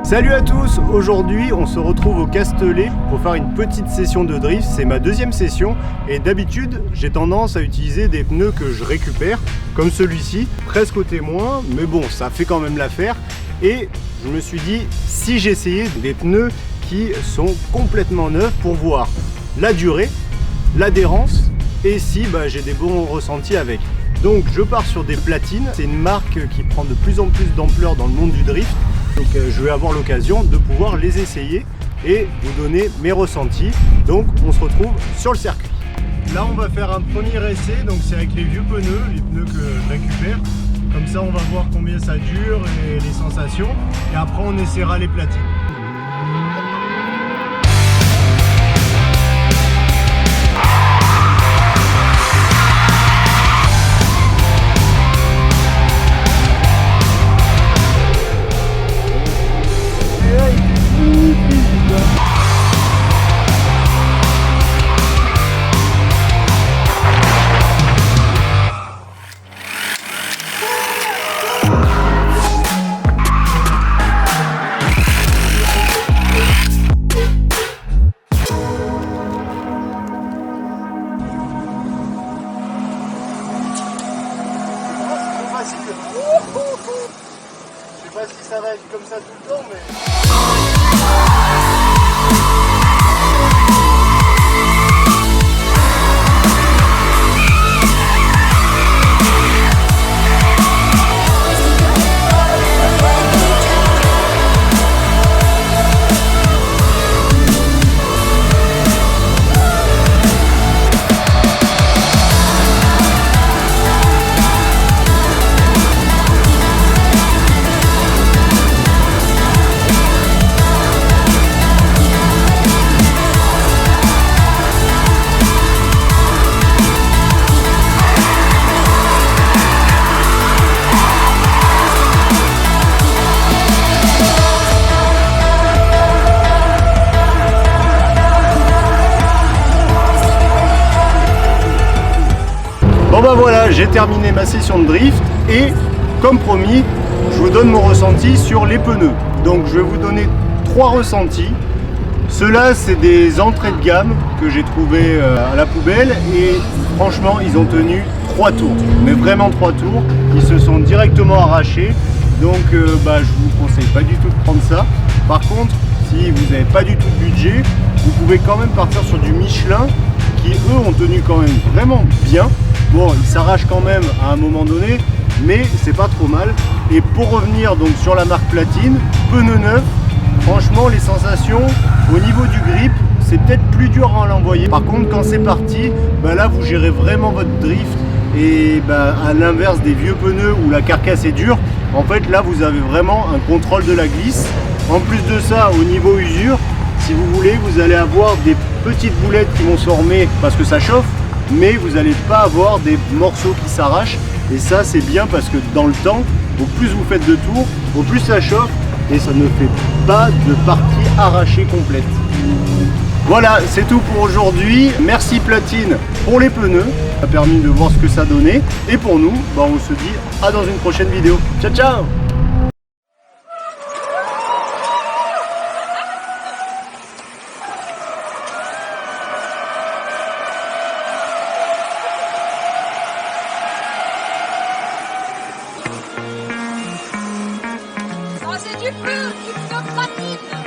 Salut à tous, aujourd'hui on se retrouve au Castellet pour faire une petite session de drift. C'est ma deuxième session et d'habitude j'ai tendance à utiliser des pneus que je récupère comme celui-ci, presque au témoin, mais bon ça fait quand même l'affaire. Et je me suis dit si j'essayais des pneus qui sont complètement neufs pour voir la durée, l'adhérence et si j'ai des bons ressentis avec. Donc je pars sur des platines, c'est une marque qui prend de plus en plus d'ampleur dans le monde du drift. Donc je vais avoir l'occasion de pouvoir les essayer et vous donner mes ressentis. Donc on se retrouve sur le circuit. Là on va faire un premier essai, donc c'est avec les vieux pneus, les pneus que je récupère. Comme ça on va voir combien ça dure et les sensations. Et après on essaiera les platines. Je sais pas si ça va être comme ça tout le temps, mais... Bon bah voilà, j'ai terminé ma session de drift et comme promis, je vous donne mon ressenti sur les pneus. Donc je vais vous donner 3 ressentis. Ceux-là, c'est des entrées de gamme que j'ai trouvées à la poubelle et franchement, ils ont tenu 3 tours. Mais vraiment 3 tours. Ils se sont directement arrachés. Donc je vous conseille pas du tout de prendre ça. Par contre, si vous n'avez pas du tout de budget, vous pouvez quand même partir sur du Michelin qui eux ont tenu quand même vraiment bien. Bon, il s'arrache quand même à un moment donné, mais c'est pas trop mal. Et pour revenir donc sur la marque Platine, pneus neufs, franchement les sensations au niveau du grip, c'est peut-être plus dur à l'envoyer. Par contre, quand c'est parti, là vous gérez vraiment votre drift. Et à l'inverse des vieux pneus où la carcasse est dure, en fait là vous avez vraiment un contrôle de la glisse. En plus de ça, au niveau usure, si vous voulez, vous allez avoir des petites boulettes qui vont se former parce que ça chauffe, mais vous n'allez pas avoir des morceaux qui s'arrachent. Et ça c'est bien parce que dans le temps, au plus vous faites de tours, au plus ça chauffe et ça ne fait pas de partie arrachée complète. Voilà, c'est tout pour aujourd'hui. Merci Platine pour les pneus, ça a permis de voir ce que ça donnait. Et pour nous, on se dit à dans une prochaine vidéo. Ciao ciao. C'est du feu, il faut platine.